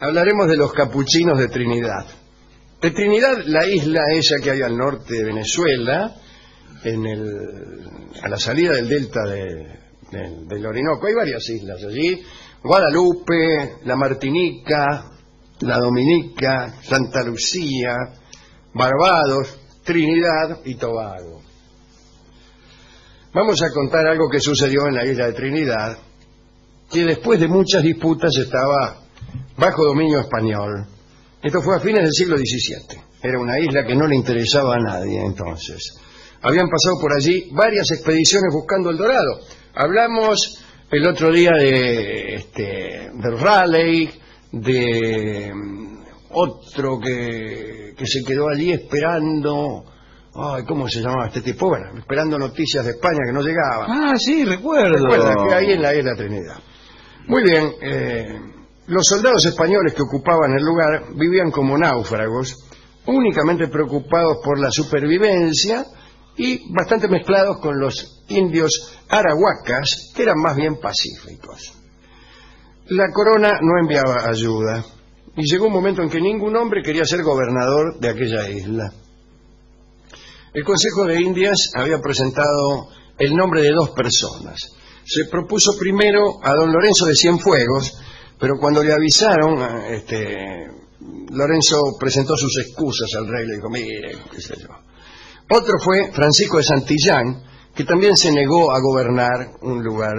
Hablaremos de los capuchinos de Trinidad. De Trinidad, la isla esa que hay al norte de Venezuela, a la salida del delta del Orinoco. Hay varias islas allí: Guadalupe, la Martinica, la Dominica, Santa Lucía, Barbados, Trinidad y Tobago. Vamos a contar algo que sucedió en la isla de Trinidad, que después de muchas disputas estaba bajo dominio español. Esto fue a fines del siglo XVII. Era una isla que no le interesaba a nadie entonces. Habían pasado por allí varias expediciones buscando el dorado. Hablamos el otro día de Raleigh, de otro que se quedó allí esperando. Ay, ¿cómo se llamaba este tipo? Bueno, esperando noticias de España que no llegaban. Ah, sí, recuerdo. Recuerda que ahí en la isla Trinidad. Muy bien, los soldados españoles que ocupaban el lugar vivían como náufragos, únicamente preocupados por la supervivencia y bastante mezclados con los indios arahuacas, que eran más bien pacíficos. La corona no enviaba ayuda y llegó un momento en que ningún hombre quería ser gobernador de aquella isla. El Consejo de Indias había presentado el nombre de dos personas. Se propuso primero a don Lorenzo de Cienfuegos, pero cuando le avisaron, Lorenzo presentó sus excusas al rey, le dijo: mire, qué sé yo. Otro fue Francisco de Santillán, que también se negó a gobernar un lugar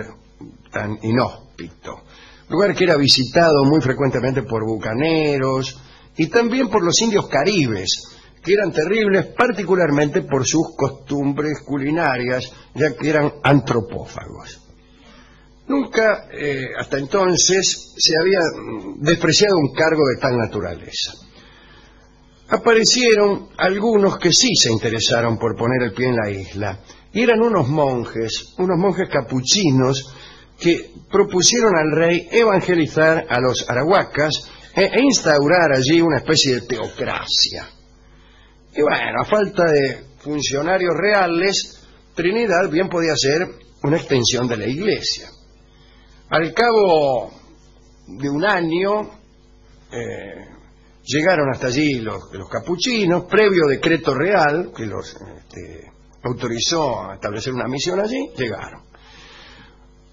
tan inhóspito, lugar que era visitado muy frecuentemente por bucaneros y también por los indios caribes, que eran terribles particularmente por sus costumbres culinarias, ya que eran antropófagos. Nunca hasta entonces se había despreciado un cargo de tal naturaleza. Aparecieron algunos que sí se interesaron por poner el pie en la isla, y eran unos monjes capuchinos, que propusieron al rey evangelizar a los arahuacas e instaurar allí una especie de teocracia. Y bueno, a falta de funcionarios reales, Trinidad bien podía ser una extensión de la iglesia. Al cabo de un año llegaron hasta allí los capuchinos, previo decreto real que los autorizó a establecer una misión allí. Llegaron.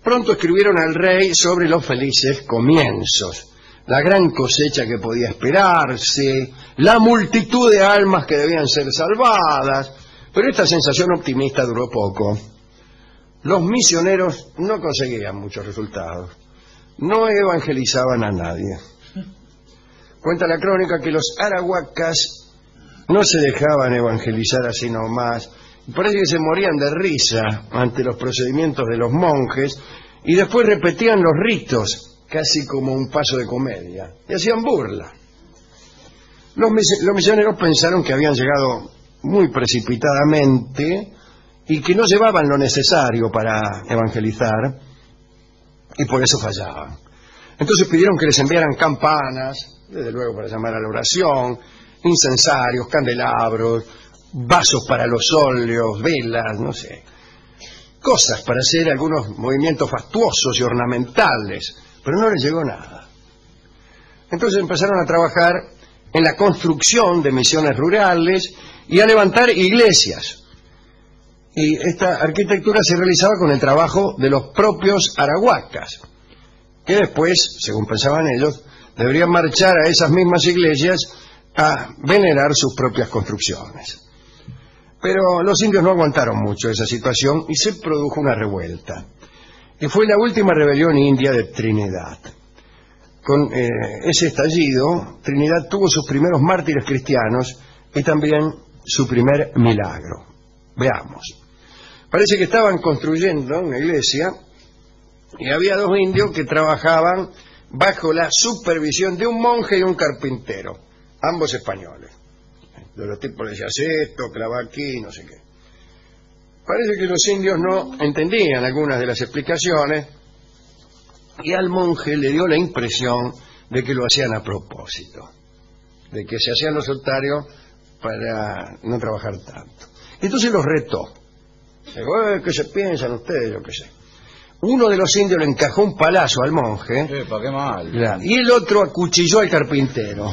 Pronto escribieron al rey sobre los felices comienzos, la gran cosecha que podía esperarse, la multitud de almas que debían ser salvadas, pero esta sensación optimista duró poco. Los misioneros no conseguían muchos resultados, no evangelizaban a nadie. Cuenta la crónica que los arahuacas no se dejaban evangelizar así nomás, y parece que se morían de risa ante los procedimientos de los monjes, y después repetían los ritos, casi como un paso de comedia, y hacían burla. Los misioneros pensaron que habían llegado muy precipitadamente y que no llevaban lo necesario para evangelizar, y por eso fallaban. Entonces pidieron que les enviaran campanas, desde luego para llamar a la oración, incensarios, candelabros, vasos para los óleos, velas, no sé, cosas para hacer algunos movimientos fastuosos y ornamentales, pero no les llegó nada. Entonces empezaron a trabajar en la construcción de misiones rurales y a levantar iglesias. Y esta arquitectura se realizaba con el trabajo de los propios arahuacas, que después, según pensaban ellos, deberían marchar a esas mismas iglesias a venerar sus propias construcciones. Pero los indios no aguantaron mucho esa situación y se produjo una revuelta. Y fue la última rebelión india de Trinidad. Con ese estallido, Trinidad tuvo sus primeros mártires cristianos y también su primer milagro. Veamos. Parece que estaban construyendo una iglesia y había dos indios que trabajaban bajo la supervisión de un monje y un carpintero, ambos españoles. De los tipos le decía: esto, clava aquí, no sé qué. Parece que los indios no entendían algunas de las explicaciones y al monje le dio la impresión de que lo hacían a propósito, de que se hacían los soltarios para no trabajar tanto. Entonces los retó. Digo: ¿qué se piensan ustedes? Yo qué sé. Uno de los indios le encajó un palazo al monje. ¿Para qué mal? Y el otro acuchilló al carpintero.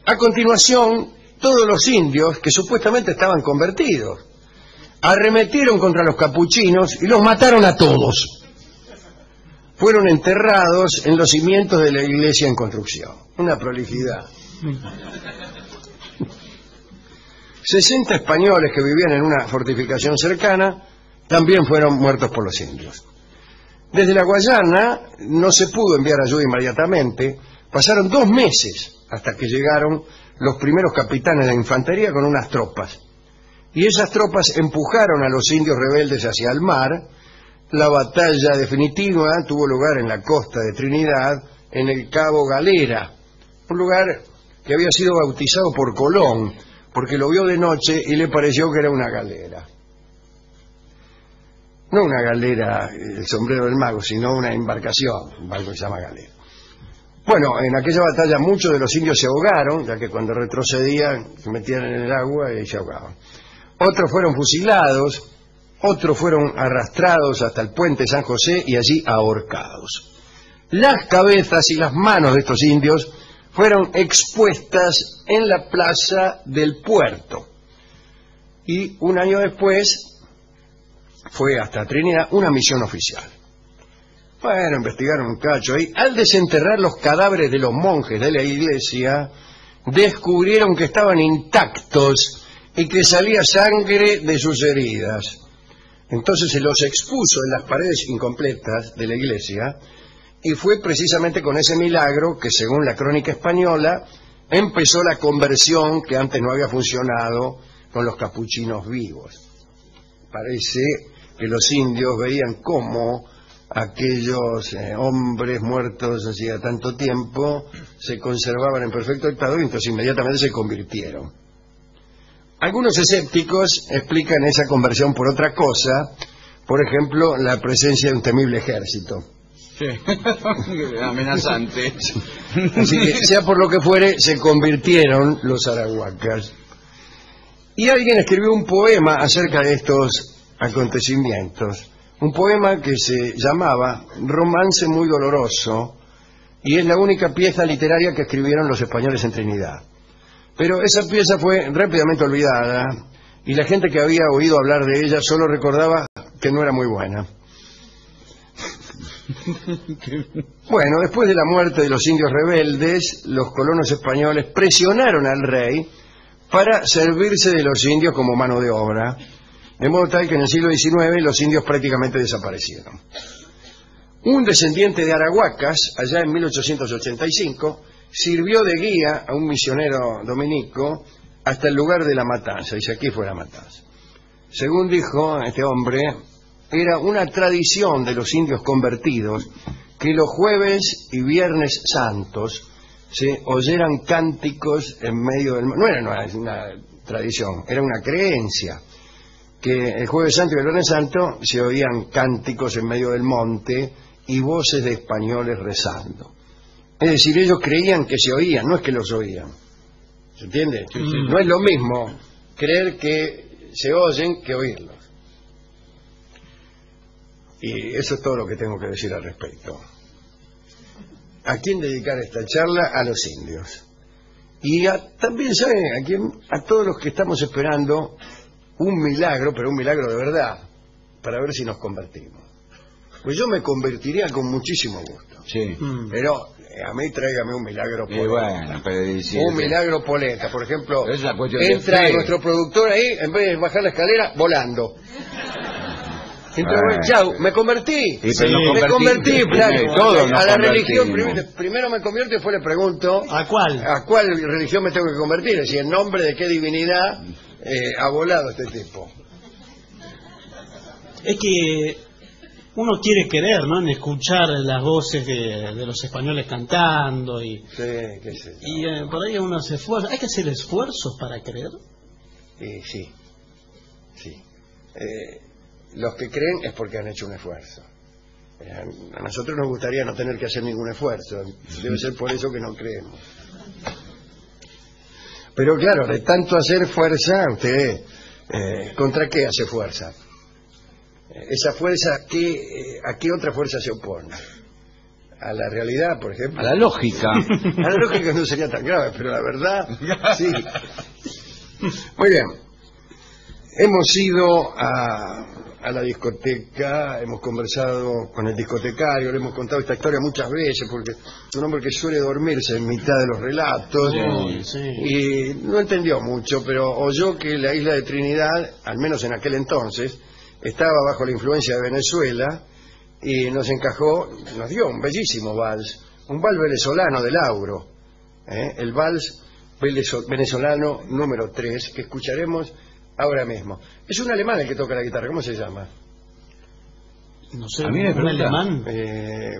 A continuación, todos los indios, que supuestamente estaban convertidos, arremetieron contra los capuchinos y los mataron a todos. Fueron enterrados en los cimientos de la iglesia en construcción. Una prolijidad. 60 españoles que vivían en una fortificación cercana también fueron muertos por los indios. Desde la Guayana no se pudo enviar ayuda inmediatamente. Pasaron 2 meses hasta que llegaron los primeros capitanes de infantería con unas tropas. Y esas tropas empujaron a los indios rebeldes hacia el mar. La batalla definitiva tuvo lugar en la costa de Trinidad, en el Cabo Galera, un lugar que había sido bautizado por Colón, porque lo vio de noche y le pareció que era una galera. No una galera, el sombrero del mago, sino una embarcación, un barco que se llama galera. Bueno, en aquella batalla muchos de los indios se ahogaron, ya que cuando retrocedían se metían en el agua y se ahogaban. Otros fueron fusilados, otros fueron arrastrados hasta el puente San José y allí ahorcados. Las cabezas y las manos de estos indios fueron expuestas en la plaza del puerto. Y un año después fue hasta Trinidad una misión oficial. Bueno, investigaron un cacho ahí. Al desenterrar los cadáveres de los monjes de la iglesia, descubrieron que estaban intactos y que salía sangre de sus heridas. Entonces se los expuso en las paredes incompletas de la iglesia, y fue precisamente con ese milagro que, según la crónica española, empezó la conversión que antes no había funcionado con los capuchinos vivos. Parece que los indios veían cómo aquellos hombres muertos hacía tanto tiempo se conservaban en perfecto estado y entonces inmediatamente se convirtieron. Algunos escépticos explican esa conversión por otra cosa, por ejemplo, la presencia de un temible ejército. Sí, amenazante. Así que, sea por lo que fuere, se convirtieron los arahuacas. Y alguien escribió un poema acerca de estos acontecimientos. Un poema que se llamaba Romance muy doloroso, y es la única pieza literaria que escribieron los españoles en Trinidad. Pero esa pieza fue rápidamente olvidada, y la gente que había oído hablar de ella solo recordaba que no era muy buena. Bueno, después de la muerte de los indios rebeldes, los colonos españoles presionaron al rey para servirse de los indios como mano de obra, de modo tal que en el siglo XIX los indios prácticamente desaparecieron. Un descendiente de arahuacas, allá en 1885, sirvió de guía a un misionero dominico hasta el lugar de la matanza. Dice, aquí fue la matanza. Según dijo este hombre, era una tradición de los indios convertidos que los jueves y viernes santos se oyeran cánticos en medio del... No era una tradición, era una creencia, que el jueves santo y el viernes santo se oían cánticos en medio del monte y voces de españoles rezando. Es decir, ellos creían que se oían, no es que los oían. ¿Se entiende? Sí, sí. No es lo mismo creer que se oyen que oírlos. Y eso es todo lo que tengo que decir al respecto. ¿A quién dedicar esta charla? A los indios. Y también, ¿saben? A todos los que estamos esperando un milagro, pero un milagro de verdad, para ver si nos convertimos. Pues yo me convertiría con muchísimo gusto. Sí. Pero a mí tráigame un milagro polenta. Bueno, pero un milagro polenta. Por ejemplo, entra nuestro productor ahí, en vez de bajar la escalera, volando. Entonces, chau, me convertí. Sí, me convertí, claro. A la religión, primero me convierto y después le pregunto ¿a cuál religión me tengo que convertir? Es decir, en nombre de qué divinidad ha volado este tipo. Es que uno quiere creer, ¿no? En escuchar las voces de los españoles cantando y... Sí, qué sé yo. Y por ahí uno se esfuerza. ¿Hay que hacer esfuerzos para creer? Sí. Los que creen es porque han hecho un esfuerzo. A nosotros nos gustaría no tener que hacer ningún esfuerzo. Debe ser por eso que no creemos. Pero claro, de tanto hacer fuerza, usted, ¿contra qué hace fuerza? esa fuerza, ¿a qué otra fuerza se opone? A la realidad, por ejemplo. A la lógica. A la lógica no sería tan grave, pero la verdad, sí. Muy bien. Hemos ido a la discoteca, hemos conversado con el discotecario, le hemos contado esta historia muchas veces, porque es un hombre que suele dormirse en mitad de los relatos, Sí. y no entendió mucho, pero oyó que la isla de Trinidad, al menos en aquel entonces, estaba bajo la influencia de Venezuela, y nos dio un bellísimo vals, un vals venezolano de Lauro, el vals venezolano número 3, que escucharemos ahora mismo. Es un alemán el que toca la guitarra, ¿cómo se llama? No sé, A mí me un pregunta. alemán.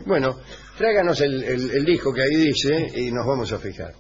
Bueno, tráiganos el disco que ahí dice y nos vamos a fijar.